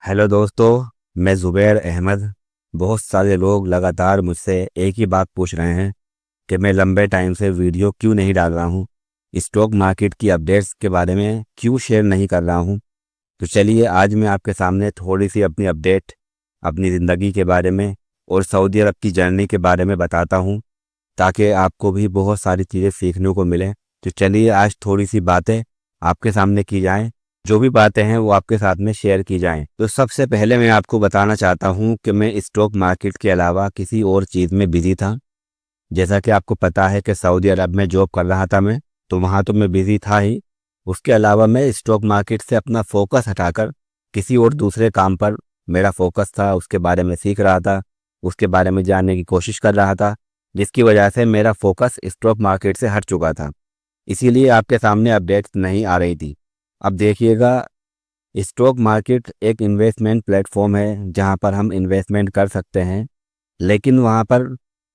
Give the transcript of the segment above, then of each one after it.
Hello दोस्तों, मैं ज़ुबैर अहमद। बहुत सारे लोग लगातार मुझसे एक ही बात पूछ रहे हैं कि मैं लंबे टाइम से वीडियो क्यों नहीं डाल रहा हूँ, स्टॉक मार्केट की अपडेट्स के बारे में क्यों शेयर नहीं कर रहा हूँ। तो चलिए आज मैं आपके सामने थोड़ी सी अपनी अपडेट, अपनी ज़िंदगी के बारे में और सऊदी अरब की जर्नी के बारे में बताता हूँ, ताकि आपको भी बहुत सारी चीज़ें सीखने को मिलें। तो चलिए आज थोड़ी सी बातें आपके सामने की जाएं, जो भी बातें हैं वो आपके साथ में शेयर की जाएं। तो सबसे पहले मैं आपको बताना चाहता हूं कि मैं स्टॉक मार्केट के अलावा किसी और चीज़ में बिजी था। जैसा कि आपको पता है कि सऊदी अरब में जॉब कर रहा था मैं, तो वहाँ तो मैं बिजी था ही। उसके अलावा मैं स्टॉक मार्केट से अपना फोकस हटाकर किसी और दूसरे काम पर मेरा फोकस था। उसके बारे में सीख रहा था, उसके बारे में जानने की कोशिश कर रहा था, जिसकी वजह से मेरा फोकस स्टॉक मार्केट से हट चुका था। इसीलिए आपके सामने अपडेट्स नहीं आ रही थी। अब देखिएगा, स्टॉक मार्केट एक इन्वेस्टमेंट प्लेटफॉर्म है जहां पर हम इन्वेस्टमेंट कर सकते हैं, लेकिन वहां पर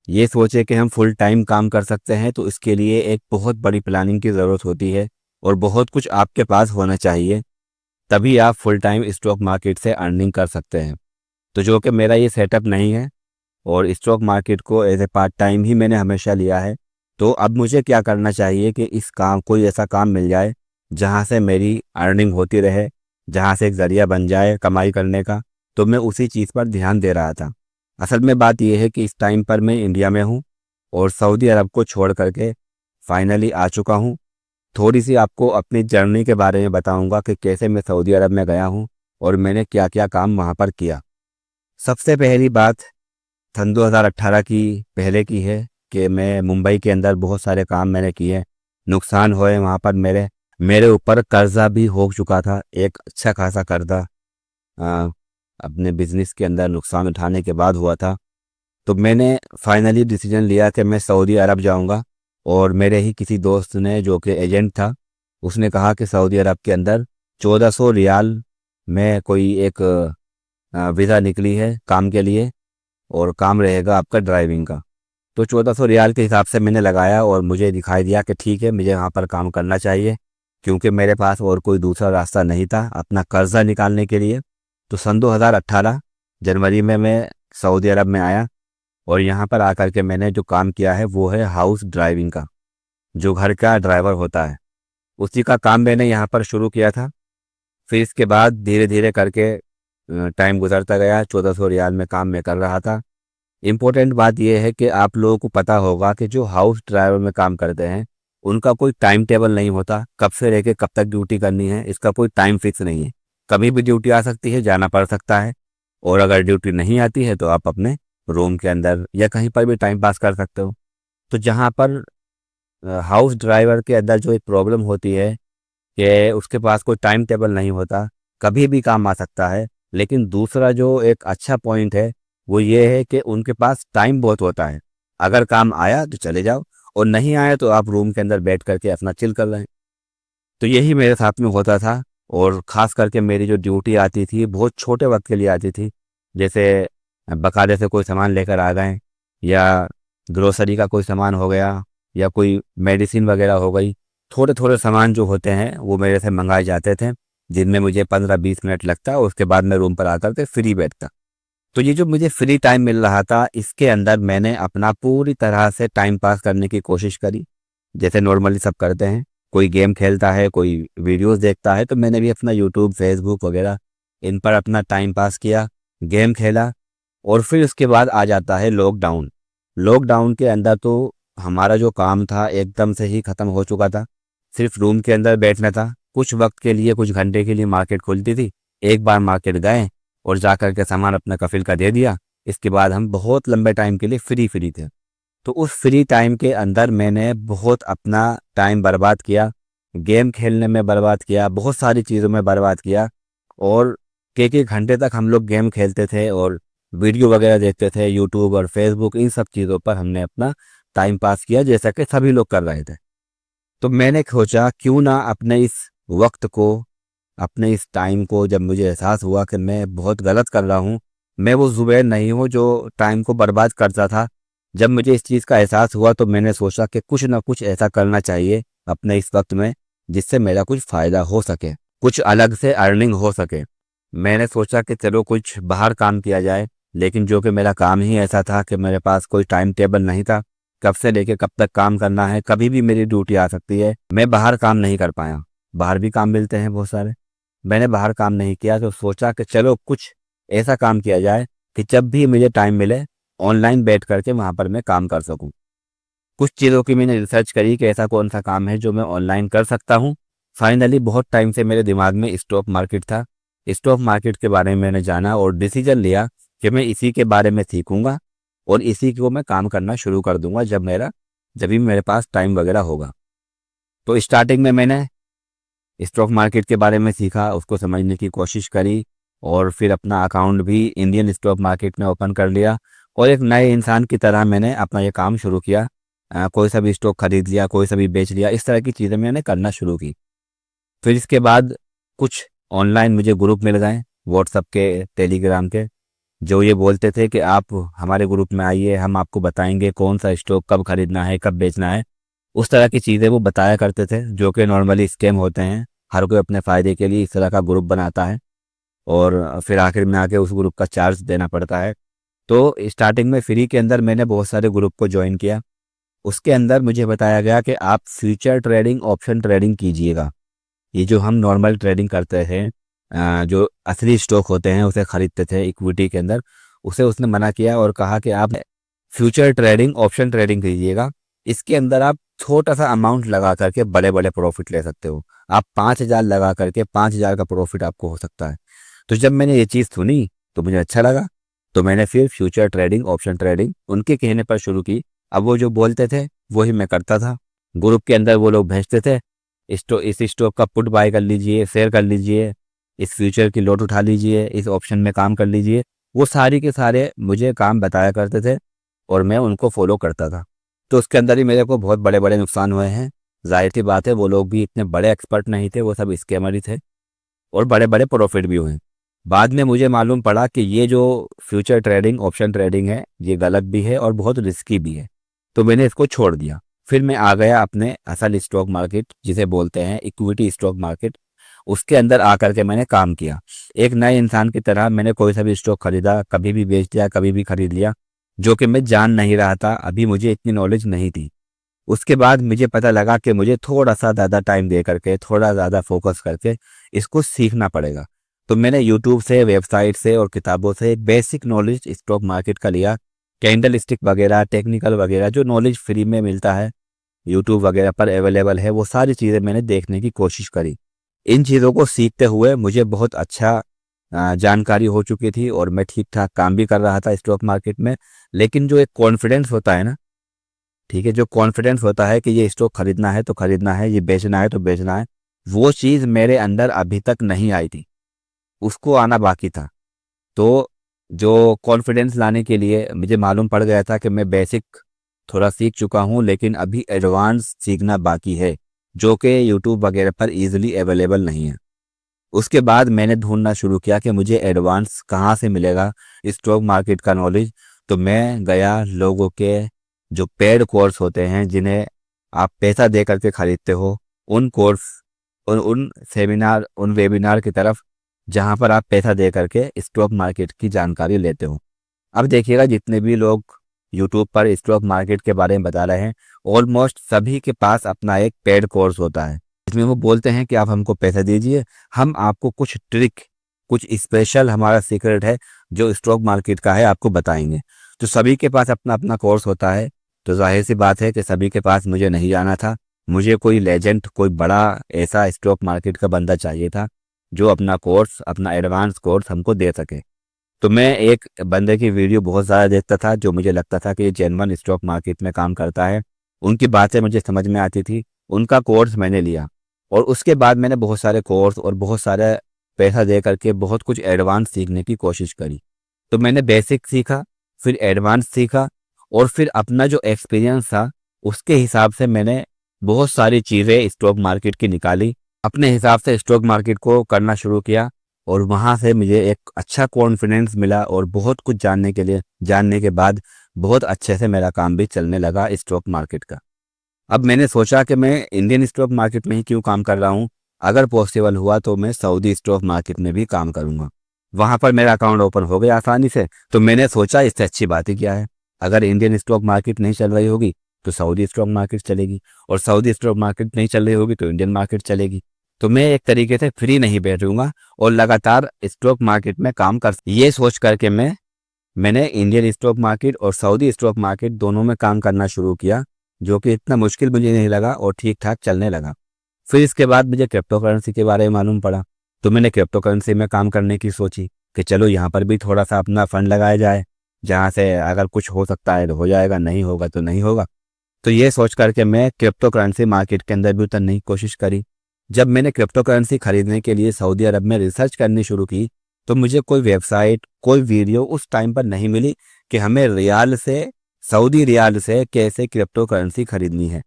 ये सोचे कि हम फुल टाइम काम कर सकते हैं तो इसके लिए एक बहुत बड़ी प्लानिंग की ज़रूरत होती है और बहुत कुछ आपके पास होना चाहिए, तभी आप फुल टाइम स्टॉक मार्केट से अर्निंग कर सकते हैं। तो जो कि मेरा ये सेटअप नहीं है और स्टॉक मार्केट को एज ए पार्ट टाइम ही मैंने हमेशा लिया है। तो अब मुझे क्या करना चाहिए कि इस काम कोई ऐसा काम मिल जाए जहां से मेरी अर्निंग होती रहे, जहां से एक ज़रिया बन जाए कमाई करने का। तो मैं उसी चीज़ पर ध्यान दे रहा था। असल में बात यह है कि इस टाइम पर मैं इंडिया में हूँ और सऊदी अरब को छोड़ करके फाइनली आ चुका हूँ। थोड़ी सी आपको अपनी जर्नी के बारे में बताऊंगा कि कैसे मैं सऊदी अरब में गया हूँ और मैंने क्या क्या काम वहाँ पर किया। सबसे पहली बात सन 2018 की पहले की है कि मैं मुंबई के अंदर बहुत सारे काम मैंने किए, नुकसान हुए वहाँ पर। मेरे मेरे ऊपर कर्जा भी हो चुका था, एक अच्छा खासा कर्जा आ, अपने बिजनेस के अंदर नुकसान उठाने के बाद हुआ था। तो मैंने फाइनली डिसीजन लिया कि मैं सऊदी अरब जाऊंगा। और मेरे ही किसी दोस्त ने, जो कि एजेंट था, उसने कहा कि सऊदी अरब के अंदर 1400 रियाल में कोई एक वीज़ा निकली है काम के लिए, और काम रहेगा आपका ड्राइविंग का। तो 1400 रियाल के हिसाब से मैंने लगाया और मुझे दिखाई दिया कि ठीक है, मुझे यहाँ पर काम करना चाहिए, क्योंकि मेरे पास और कोई दूसरा रास्ता नहीं था अपना कर्जा निकालने के लिए। तो सन 2018 जनवरी में मैं सऊदी अरब में आया और यहाँ पर आकर के मैंने जो काम किया है वो है हाउस ड्राइविंग का, जो घर का ड्राइवर होता है उसी का काम मैंने यहाँ पर शुरू किया था। फिर इसके बाद धीरे धीरे करके टाइम गुजरता गया, 1400 रियाल में काम मैं कर रहा था। इम्पोर्टेंट बात यह है कि आप लोगों को पता होगा कि जो हाउस ड्राइवर में काम करते हैं उनका कोई टाइम टेबल नहीं होता, कब से लेके कब तक ड्यूटी करनी है इसका कोई टाइम फिक्स नहीं है। कभी भी ड्यूटी आ सकती है, जाना पड़ सकता है। और अगर ड्यूटी नहीं आती है तो आप अपने रूम के अंदर या कहीं पर भी टाइम पास कर सकते हो। तो जहाँ पर हाउस ड्राइवर के अंदर जो एक प्रॉब्लम होती है कि उसके पास कोई टाइम टेबल नहीं होता, कभी भी काम आ सकता है। लेकिन दूसरा जो एक अच्छा पॉइंट है वो ये है कि उनके पास टाइम बहुत होता है। अगर काम आया तो चले जाओ, और नहीं आया तो आप रूम के अंदर बैठ करके अपना चिल कर रहे हैं। तो यही मेरे साथ में होता था। और ख़ास करके मेरी जो ड्यूटी आती थी बहुत छोटे वक्त के लिए आती थी। जैसे बकाले से कोई सामान लेकर आ गए, या ग्रोसरी का कोई सामान हो गया, या कोई मेडिसिन वगैरह हो गई। थोड़े थोड़े सामान जो होते हैं वो मेरे से मंगाए जाते थे, जिनमें मुझे 15-20 मिनट लगता और उसके बाद मैं रूम पर आकर के फ्री बैठता। तो ये जो मुझे फ्री टाइम मिल रहा था इसके अंदर मैंने अपना पूरी तरह से टाइम पास करने की कोशिश करी, जैसे नॉर्मली सब करते हैं। कोई गेम खेलता है, कोई वीडियोस देखता है, तो मैंने भी अपना यूट्यूब, फेसबुक वगैरह इन पर अपना टाइम पास किया, गेम खेला। और फिर उसके बाद आ जाता है लॉकडाउन। लॉकडाउन के अंदर तो हमारा जो काम था एकदम से ही ख़त्म हो चुका था। सिर्फ रूम के अंदर बैठना था। कुछ वक्त के लिए, कुछ घंटे के लिए मार्केट खुलती थी, एक बार मार्केट गए और जा कर के सामान अपना कफिल का दे दिया। इसके बाद हम बहुत लंबे टाइम के लिए फ्री थे। तो उस फ्री टाइम के अंदर मैंने बहुत अपना टाइम बर्बाद किया, गेम खेलने में बर्बाद किया, बहुत सारी चीज़ों में बर्बाद किया। और कई घंटे तक हम लोग गेम खेलते थे और वीडियो वगैरह देखते थे, यूट्यूब और फेसबुक, इन सब चीज़ों पर हमने अपना टाइम पास किया, जैसा कि सभी लोग कर रहे थे। तो मैंने सोचा क्यों ना अपने इस वक्त को, अपने इस टाइम को, जब मुझे एहसास हुआ कि मैं बहुत गलत कर रहा हूँ, मैं वो ज़ुबैर नहीं हूँ जो टाइम को बर्बाद करता था। जब मुझे इस चीज़ का एहसास हुआ तो मैंने सोचा कि कुछ ना कुछ ऐसा करना चाहिए अपने इस वक्त में जिससे मेरा कुछ फ़ायदा हो सके, कुछ अलग से अर्निंग हो सके। मैंने सोचा कि चलो कुछ बाहर काम किया जाए, लेकिन जो कि मेरा काम ही ऐसा था कि मेरे पास कोई टाइम टेबल नहीं था, कब से लेके कब तक काम करना है, कभी भी मेरी ड्यूटी आ सकती है। मैं बाहर काम नहीं कर पाया। बाहर भी काम मिलते हैं बहुत सारे, मैंने बाहर काम नहीं किया। तो सोचा कि चलो कुछ ऐसा काम किया जाए कि जब भी मुझे टाइम मिले ऑनलाइन बैठ करके वहाँ पर मैं काम कर सकूँ। कुछ चीज़ों की मैंने रिसर्च करी कि ऐसा कौन सा काम है जो मैं ऑनलाइन कर सकता हूँ। फाइनली बहुत टाइम से मेरे दिमाग में स्टॉक मार्केट था। स्टॉक मार्केट के बारे में मैंने जाना और डिसीजन लिया कि मैं इसी के बारे में सीखूंगा और इसी को मैं काम करना शुरू कर दूंगा जब भी मेरे पास टाइम वगैरह होगा। तो स्टार्टिंग में मैंने स्टॉक मार्केट के बारे में सीखा, उसको समझने की कोशिश करी और फिर अपना अकाउंट भी इंडियन स्टॉक मार्केट में ओपन कर लिया और एक नए इंसान की तरह मैंने अपना ये काम शुरू किया। कोई सा भी स्टॉक खरीद लिया, कोई सा भी बेच लिया, इस तरह की चीज़ें मैंने करना शुरू की। फिर इसके बाद कुछ ऑनलाइन मुझे ग्रुप मिल गए, व्हाट्सएप के, टेलीग्राम के, जो ये बोलते थे कि आप हमारे ग्रुप में आइए, हम आपको बताएंगे कौन सा स्टॉक कब खरीदना है, कब बेचना है। उस तरह की चीज़ें वो बताया करते थे जो कि नॉर्मली स्कैम होते हैं। हर कोई अपने फ़ायदे के लिए इस तरह का ग्रुप बनाता है और फिर आखिर में आके उस ग्रुप का चार्ज देना पड़ता है। तो स्टार्टिंग में फ्री के अंदर मैंने बहुत सारे ग्रुप को ज्वाइन किया। उसके अंदर मुझे बताया गया कि आप फ्यूचर ट्रेडिंग, ऑप्शन ट्रेडिंग कीजिएगा। ये जो हम नॉर्मल ट्रेडिंग करते हैं, जो असली स्टॉक होते हैं उसे खरीदते थे इक्विटी के अंदर, उसे उसने मना किया और कहा कि आप फ्यूचर ट्रेडिंग, ऑप्शन ट्रेडिंग कीजिएगा। इसके अंदर आप छोटा सा अमाउंट लगा करके बड़े बड़े प्रॉफिट ले सकते हो। आप 5,000 लगा करके 5,000 का प्रॉफिट आपको हो सकता है। तो जब मैंने ये चीज़ सुनी तो मुझे अच्छा लगा। तो मैंने फिर फ्यूचर ट्रेडिंग, ऑप्शन ट्रेडिंग उनके कहने पर शुरू की। अब वो जो बोलते थे वही मैं करता था। ग्रुप के अंदर वो लोग भेजते थे, इस स्टॉक का पुट बाय कर लीजिए, शेयर कर लीजिए, इस फ्यूचर की लॉट उठा लीजिए, इस ऑप्शन में काम कर लीजिए। वो सारी के सारे मुझे काम बताया करते थे और मैं उनको फॉलो करता था। तो उसके अंदर ही मेरे को बहुत बड़े बड़े नुकसान हुए हैं। जाहिर सी बात है, वो लोग भी इतने बड़े एक्सपर्ट नहीं थे, वो सब स्कैमर ही थे और बड़े बड़े प्रॉफिट भी हुए। बाद में मुझे मालूम पड़ा कि ये जो फ्यूचर ट्रेडिंग, ऑप्शन ट्रेडिंग है, ये गलत भी है और बहुत रिस्की भी है। तो मैंने इसको छोड़ दिया। फिर मैं आ गया अपने असल स्टॉक मार्केट, जिसे बोलते हैं इक्विटी स्टॉक मार्केट। उसके अंदर आकर के मैंने काम किया। एक नए इंसान की तरह मैंने कोई सा भी स्टॉक खरीदा, कभी भी बेच दिया, कभी भी खरीद लिया, जो कि मैं जान नहीं रहा था, अभी मुझे इतनी नॉलेज नहीं थी। उसके बाद मुझे पता लगा कि मुझे थोड़ा सा ज़्यादा टाइम दे करके, थोड़ा ज़्यादा फोकस करके इसको सीखना पड़ेगा। तो मैंने यूट्यूब से, वेबसाइट से और किताबों से बेसिक नॉलेज स्टॉक मार्केट का लिया। कैंडल स्टिक वगैरह, टेक्निकल वगैरह, जो नॉलेज फ्री में मिलता है, यूट्यूब वगैरह पर अवेलेबल है, वो सारी चीज़ें मैंने देखने की कोशिश करी। इन चीज़ों को सीखते हुए मुझे बहुत अच्छा जानकारी हो चुकी थी और मैं ठीक ठाक काम भी कर रहा था स्टॉक मार्केट में। लेकिन जो एक कॉन्फिडेंस होता है ना, ठीक है, जो कॉन्फिडेंस होता है कि ये स्टॉक खरीदना है तो खरीदना है, ये बेचना है तो बेचना है, वो चीज़ मेरे अंदर अभी तक नहीं आई थी, उसको आना बाकी था। तो जो कॉन्फिडेंस लाने के लिए मुझे मालूम पड़ गया था कि मैं बेसिक थोड़ा सीख चुका हूँ, लेकिन अभी एडवांस सीखना बाकी है, जो कि यूट्यूब वगैरह पर ईजिली अवेलेबल नहीं है। उसके बाद मैंने ढूंढना शुरू किया कि मुझे एडवांस कहाँ से मिलेगा स्टॉक मार्केट का नॉलेज। तो मैं गया लोगों के जो पेड कोर्स होते हैं, जिन्हें आप पैसा दे करके खरीदते हो, उन कोर्स, उन सेमिनार, उन वेबिनार की तरफ, जहाँ पर आप पैसा दे करके स्टॉक मार्केट की जानकारी लेते हो। अब देखिएगा, जितने भी लोग यूट्यूब पर स्टॉक मार्केट के बारे में बता रहे हैं, ऑलमोस्ट सभी के पास अपना एक पेड कोर्स होता है, जिसमें वो बोलते हैं कि आप हमको पैसा दीजिए, हम आपको कुछ ट्रिक, कुछ स्पेशल हमारा सीक्रेट है जो स्टॉक मार्केट का है, आपको बताएंगे। तो सभी के पास अपना अपना कोर्स होता है। तो जाहिर सी बात है कि सभी के पास मुझे नहीं जाना था। मुझे कोई लेजेंड, कोई बड़ा ऐसा स्टॉक मार्केट का बंदा चाहिए था जो अपना कोर्स, अपना एडवांस कोर्स हमको दे सके। तो मैं एक बंदे की वीडियो बहुत ज़्यादा देखता था, जो मुझे लगता था कि ये जेन्युइन स्टॉक मार्केट में काम करता है, उनकी बातें मुझे समझ में आती थी, उनका कोर्स मैंने लिया। और उसके बाद मैंने बहुत सारे कोर्स और बहुत सारा पैसा दे करके बहुत कुछ एडवांस सीखने की कोशिश करी। तो मैंने बेसिक सीखा, फिर एडवांस सीखा और फिर अपना जो एक्सपीरियंस था उसके हिसाब से मैंने बहुत सारी चीज़ें स्टॉक मार्केट की निकाली, अपने हिसाब से स्टॉक मार्केट को करना शुरू किया और वहाँ से मुझे एक अच्छा कॉन्फिडेंस मिला और बहुत कुछ जानने के बाद बहुत अच्छे से मेरा काम भी चलने लगा स्टॉक मार्केट का। अब मैंने सोचा कि मैं इंडियन स्टॉक मार्केट में ही क्यों काम कर रहा हूँ, अगर पॉसिबल हुआ तो मैं सऊदी स्टॉक मार्केट में भी काम करूँगा। वहां पर मेरा अकाउंट ओपन हो गया आसानी से। तो मैंने सोचा इससे अच्छी बात ही क्या है, अगर इंडियन स्टॉक मार्केट नहीं चल रही होगी तो सऊदी स्टॉक मार्केट चलेगी, और सऊदी स्टॉक मार्केट नहीं चल रही होगी तो इंडियन मार्केट चलेगी। तो मैं एक तरीके से फ्री नहीं बैठूंगा और लगातार स्टॉक मार्केट में काम कर, ये सोच करके मैंने इंडियन स्टॉक मार्केट और सऊदी स्टॉक मार्केट दोनों में काम करना शुरू किया, जो कि इतना मुश्किल मुझे नहीं लगा और ठीक ठाक चलने लगा। फिर इसके बाद मुझे क्रिप्टो करेंसी के बारे में मालूम पड़ा, तो मैंने क्रिप्टो करेंसी में काम करने की सोची कि चलो यहाँ पर भी थोड़ा सा अपना फंड लगाया जाए, जहाँ से अगर कुछ हो सकता है तो हो जाएगा, नहीं होगा तो नहीं होगा। तो ये सोच करके मैं क्रिप्टो करेंसी मार्केट के अंदर भी उतरने की कोशिश करी। जब मैंने क्रिप्टो करेंसी खरीदने के लिए सऊदी अरब में रिसर्च करनी शुरू की, तो मुझे कोई वेबसाइट, कोई वीडियो उस टाइम पर नहीं मिली कि हमें रियाल से, सऊदी रियाल से कैसे क्रिप्टो करेंसी खरीदनी है।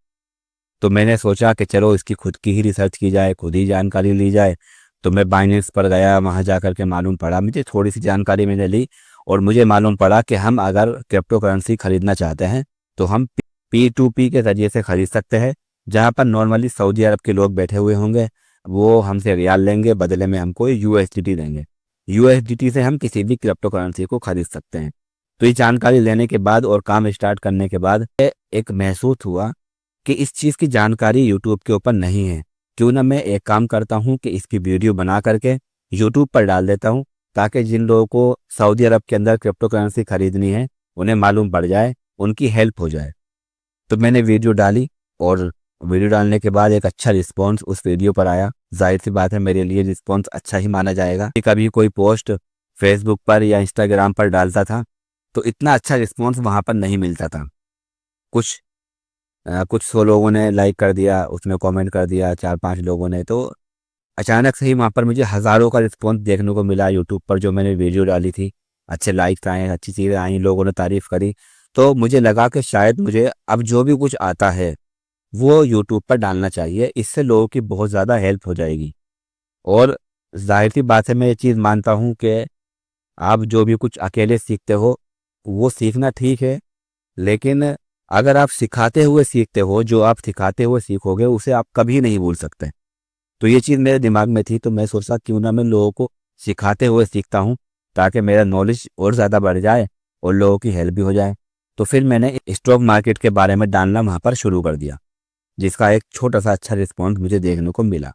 तो मैंने सोचा कि चलो इसकी खुद की ही रिसर्च की जाए, खुद ही जानकारी ली जाए। तो मैं बाइनेंस पर गया, वहाँ जा कर के मालूम पड़ा, मुझे थोड़ी सी जानकारी मैंने ली और मुझे मालूम पड़ा कि हम अगर क्रिप्टो करेंसी खरीदना चाहते हैं तो हम P2P के ज़रिए से खरीद सकते हैं, जहाँ पर नॉर्मली सऊदी अरब के लोग बैठे हुए होंगे, वो हमसे रियाल लेंगे, बदले में हमको USDT देंगे। USDT से हम किसी भी क्रिप्टो करेंसी को खरीद सकते हैं। तो ये जानकारी लेने के बाद और काम स्टार्ट करने के बाद एक महसूस हुआ कि इस चीज़ की जानकारी यूट्यूब के ऊपर नहीं है। क्यों ना मैं एक काम करता हूँ कि इसकी वीडियो बना करके यूट्यूब पर डाल देता हूँ, ताकि जिन लोगों को सऊदी अरब के अंदर क्रिप्टो करेंसी खरीदनी है उन्हें मालूम पड़ जाए, उनकी हेल्प हो जाए। तो मैंने वीडियो डाली और वीडियो डालने के बाद एक अच्छा रिस्पॉन्स उस वीडियो पर आया। जाहिर सी बात है मेरे लिए रिस्पॉन्स अच्छा ही माना जाएगा। कभी कोई पोस्ट फेसबुक पर या इंस्टाग्राम पर डालता था तो इतना अच्छा रिस्पॉन्स वहाँ पर नहीं मिलता था। कुछ 100 लोगों ने लाइक कर दिया, उसमें कमेंट कर दिया 4-5 लोगों ने, तो अचानक से ही वहाँ पर मुझे हज़ारों का रिस्पॉन्स देखने को मिला यूट्यूब पर। जो मैंने वीडियो डाली थी, अच्छे लाइक्स आए, अच्छी चीज़ें आई, लोगों ने तारीफ़ करी। तो मुझे लगा कि शायद मुझे अब जो भी कुछ आता है वो यूट्यूब पर डालना चाहिए, इससे लोगों की बहुत ज़्यादा हेल्प हो जाएगी। और जाहिर सी बात है मैं ये चीज़ मानता हूँ कि आप जो भी कुछ अकेले सीखते हो वो सीखना ठीक है, लेकिन अगर आप सिखाते हुए सीखते हो, जो आप सिखाते हुए सीखोगे उसे आप कभी नहीं भूल सकते। तो ये चीज़ मेरे दिमाग में थी, तो मैं सोचा क्यों ना मैं लोगों को सिखाते हुए सीखता हूँ, ताकि मेरा नॉलेज और ज़्यादा बढ़ जाए और लोगों की हेल्प भी हो जाए। तो फिर मैंने स्टॉक मार्केट के बारे में डालना वहाँ पर शुरू कर दिया, जिसका एक छोटा सा अच्छा रिस्पॉन्स मुझे देखने को मिला।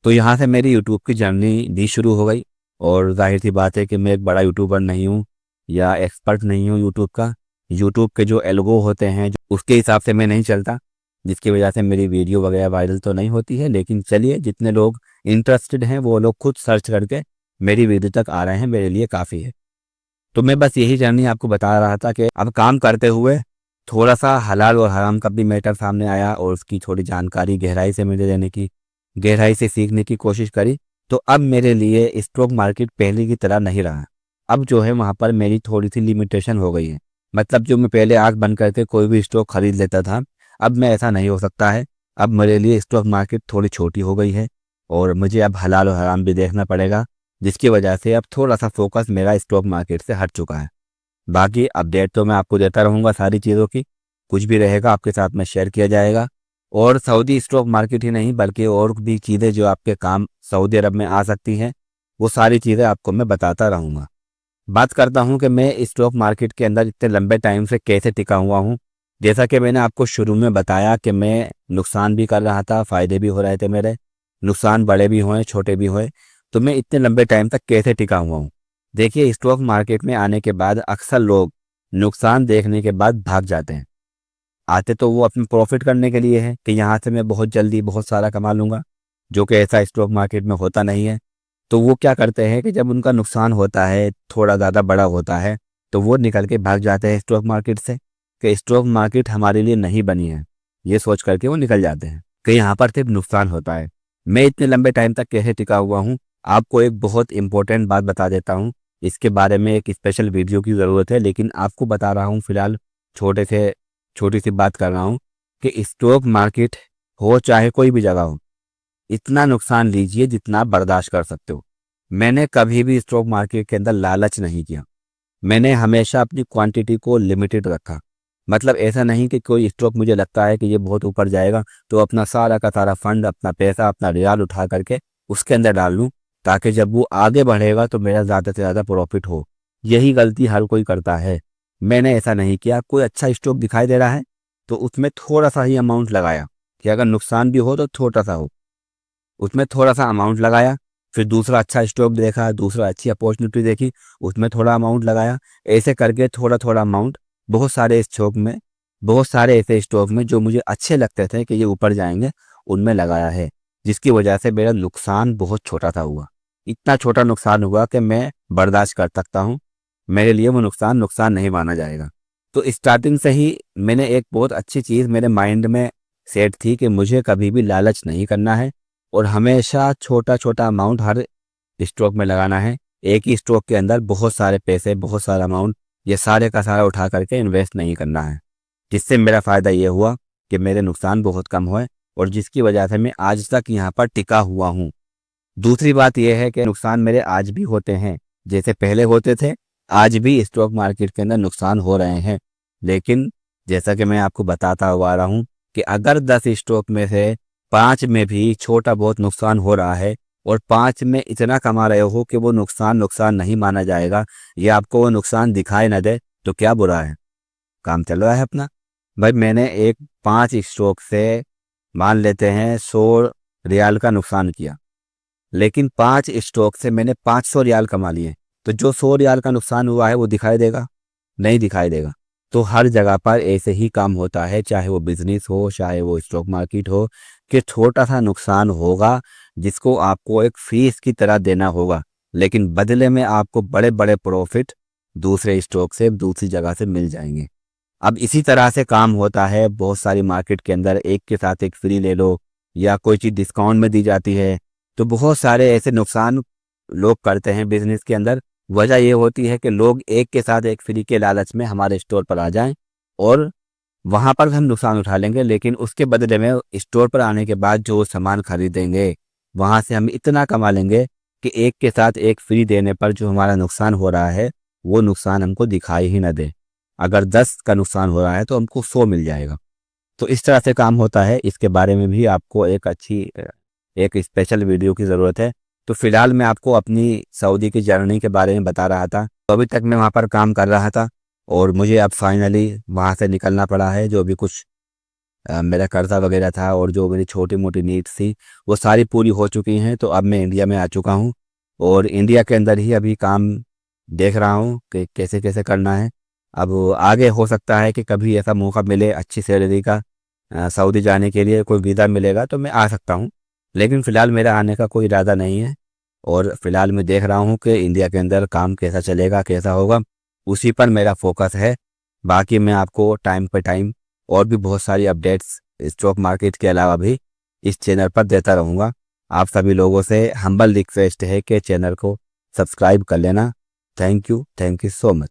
तो यहाँ से मेरी यूट्यूब की जर्नी भी शुरू हो गई। और जाहिर सी बात है कि मैं एक बड़ा यूट्यूबर नहीं हूँ या एक्सपर्ट नहीं हूँ यूट्यूब का। यूट्यूब के जो एल्गो होते हैं उसके हिसाब से मैं नहीं चलता, जिसकी वजह से मेरी वीडियो वगैरह वायरल तो नहीं होती है। लेकिन चलिए, जितने लोग इंटरेस्टेड हैं वो लोग खुद सर्च करके मेरी वीडियो तक आ रहे हैं, मेरे लिए काफ़ी है। तो मैं बस यही जर्नी आपको बता रहा था कि अब काम करते हुए थोड़ा सा हलाल और हराम का भी मैटर सामने आया और उसकी थोड़ी जानकारी गहराई से मुझे देने की, गहराई से सीखने की कोशिश करी। तो अब मेरे लिए स्टॉक मार्केट पहले की तरह नहीं रहा। अब जो है वहाँ पर मेरी थोड़ी सी लिमिटेशन हो गई है। मतलब जो मैं पहले आँख बंद करके कोई भी स्टॉक खरीद लेता था, अब मैं ऐसा नहीं हो सकता है। अब मेरे लिए स्टॉक मार्केट थोड़ी छोटी हो गई है और मुझे अब हलाल और हराम भी देखना पड़ेगा, जिसकी वजह से अब थोड़ा सा फोकस मेरा स्टॉक मार्केट से हट चुका है। बाकी अपडेट तो मैं आपको देता रहूँगा सारी चीज़ों की, कुछ भी रहेगा आपके साथ में शेयर किया जाएगा। और सऊदी स्टॉक मार्केट ही नहीं बल्कि और भी चीज़ें जो आपके काम सऊदी अरब में आ सकती हैं, वो सारी चीज़ें आपको मैं बताता रहूँगा। बात करता हूँ कि मैं स्टॉक मार्केट के अंदर इतने लंबे टाइम से कैसे टिका हुआ हूँ। जैसा कि मैंने आपको शुरू में बताया कि मैं नुकसान भी कर रहा था, फ़ायदे भी हो रहे थे मेरे, नुकसान बड़े भी हुए छोटे भी हुए। तो मैं इतने लंबे टाइम तक कैसे टिका हुआ हूँ। देखिए, स्टॉक मार्केट में आने के बाद अक्सर लोग नुकसान देखने के बाद भाग जाते हैं। आते तो वो अपने प्रॉफिट करने के लिए है कि यहाँ से मैं बहुत जल्दी बहुत सारा कमा लूँगा, जो कि ऐसा स्टॉक मार्केट में होता नहीं है। तो वो क्या करते हैं कि जब उनका नुकसान होता है, थोड़ा ज़्यादा बड़ा होता है, तो वो निकल के भाग जाते हैं स्टॉक मार्केट से कि स्टॉक मार्केट हमारे लिए नहीं बनी है। ये सोच करके वो निकल जाते हैं कि यहाँ पर सिर्फ नुकसान होता है। मैं इतने लंबे टाइम तक कैसे टिका हुआ हूँ, आपको एक बहुत इंपॉर्टेंट बात बता देता हूँ। इसके बारे में एक स्पेशल वीडियो की ज़रूरत है, लेकिन आपको बता रहा हूँ फिलहाल, छोटी सी बात कर रहा हूँ कि स्टॉक मार्केट हो चाहे कोई भी जगह हो, इतना नुकसान लीजिए जितना आप बर्दाश्त कर सकते हो। मैंने कभी भी स्टॉक मार्केट के अंदर लालच नहीं किया। मैंने हमेशा अपनी क्वांटिटी को लिमिटेड रखा। मतलब ऐसा नहीं कि कोई स्टॉक मुझे लगता है कि ये बहुत ऊपर जाएगा तो अपना सारा का सारा फंड, अपना पैसा, अपना रियाल उठा करके उसके अंदर डाल लूँ ताकि जब वो आगे बढ़ेगा तो मेरा ज़्यादा से ज़्यादा प्रॉफिट हो। यही गलती हर कोई करता है। मैंने ऐसा नहीं किया। कोई अच्छा स्टॉक दिखाई दे रहा है तो उसमें थोड़ा सा ही अमाउंट लगाया कि अगर नुकसान भी हो तो छोटा सा हो, उसमें थोड़ा सा अमाउंट लगाया। फिर दूसरा अच्छा स्टॉक देखा, दूसरा अच्छी अपॉर्चुनिटी देखी, उसमें थोड़ा अमाउंट लगाया। ऐसे करके थोड़ा थोड़ा अमाउंट बहुत सारे ऐसे स्टॉक में जो मुझे अच्छे लगते थे कि ये ऊपर जाएंगे, उनमें लगाया है, जिसकी वजह से मेरा नुकसान बहुत छोटा सा हुआ। इतना छोटा नुकसान हुआ कि मैं बर्दाश्त कर सकता हूँ। मेरे लिए वो नुकसान नुकसान नहीं माना जाएगा। तो स्टार्टिंग से ही मैंने एक बहुत अच्छी चीज़ मेरे माइंड में सेट थी कि मुझे कभी भी लालच नहीं करना है और हमेशा छोटा छोटा अमाउंट हर स्टॉक में लगाना है। एक ही स्टॉक के अंदर बहुत सारे पैसे, बहुत सारा अमाउंट, ये सारे का सारा उठा करके इन्वेस्ट नहीं करना है। जिससे मेरा फ़ायदा ये हुआ कि मेरे नुकसान बहुत कम हुए और जिसकी वजह से मैं आज तक यहाँ पर टिका हुआ हूँ। दूसरी बात यह है कि नुकसान मेरे आज भी होते हैं, जैसे पहले होते थे। आज भी स्टॉक मार्केट के अंदर नुकसान हो रहे हैं, लेकिन जैसा कि मैं आपको बताता हुआ आ रहा हूँ कि अगर 10 स्टॉक में से 5 में भी छोटा बहुत नुकसान हो रहा है और 5 में इतना कमा रहे हो कि वो नुकसान नुकसान नहीं माना जाएगा, या आपको वो नुकसान दिखाई न दे, तो क्या बुरा है, काम चल रहा है अपना। भाई मैंने एक 5 स्टॉक से मान लेते हैं 100 रियाल का नुकसान किया, लेकिन 5 स्टॉक से मैंने 500 रियाल कमा लिए। तो जो 100 रियाल का नुकसान हुआ है वो दिखाई देगा? नहीं दिखाई देगा। तो हर जगह पर ऐसे ही काम होता है, चाहे वो बिजनेस हो, चाहे वो स्टॉक मार्केट हो, कि छोटा सा नुकसान होगा जिसको आपको एक फीस की तरह देना होगा, लेकिन बदले में आपको बड़े बड़े प्रॉफिट दूसरे स्टॉक से, दूसरी जगह से मिल जाएंगे। अब इसी तरह से काम होता है बहुत सारी मार्केट के अंदर, एक के साथ एक फ्री ले लो, या कोई चीज़ डिस्काउंट में दी जाती है। तो बहुत सारे ऐसे नुकसान लोग करते हैं बिजनेस के अंदर। वजह ये होती है कि लोग एक के साथ एक फ्री के लालच में हमारे स्टोर पर आ जाएं और वहां पर हम नुकसान उठा लेंगे, लेकिन उसके बदले में स्टोर पर आने के बाद जो सामान खरीदेंगे वहां से हम इतना कमा लेंगे कि एक के साथ एक फ्री देने पर जो हमारा नुकसान हो रहा है वो नुकसान हमको दिखाई ही न दे। अगर 10 का नुकसान हो रहा है तो हमको 100 मिल जाएगा। तो इस तरह से काम होता है। इसके बारे में भी आपको एक स्पेशल वीडियो की ज़रूरत है। तो फिलहाल मैं आपको अपनी सऊदी की जर्नी के बारे में बता रहा था। तो अभी तक मैं वहाँ पर काम कर रहा था और मुझे अब फाइनली वहाँ से निकलना पड़ा है। जो भी कुछ मेरा कर्जा वगैरह था और जो मेरी छोटी मोटी नीड्स थी वो सारी पूरी हो चुकी हैं। तो अब मैं इंडिया में आ चुका हूँ और इंडिया के अंदर ही अभी काम देख रहा हूँ कि कैसे कैसे करना है। अब आगे हो सकता है कि कभी ऐसा मौका मिले अच्छी सैलरी का, सऊदी जाने के लिए कोई वीज़ा मिलेगा तो मैं आ सकता हूँ। लेकिन फ़िलहाल मेरा आने का कोई इरादा नहीं है और फ़िलहाल मैं देख रहा हूँ कि इंडिया के अंदर काम कैसा चलेगा, कैसा होगा, उसी पर मेरा फोकस है। बाकी मैं आपको टाइम पे टाइम और भी बहुत सारी अपडेट्स स्टॉक मार्केट के अलावा भी इस चैनल पर देता रहूँगा। आप सभी लोगों से हम्बल रिक्वेस्ट है कि चैनल को सब्सक्राइब कर लेना। Thank you so much.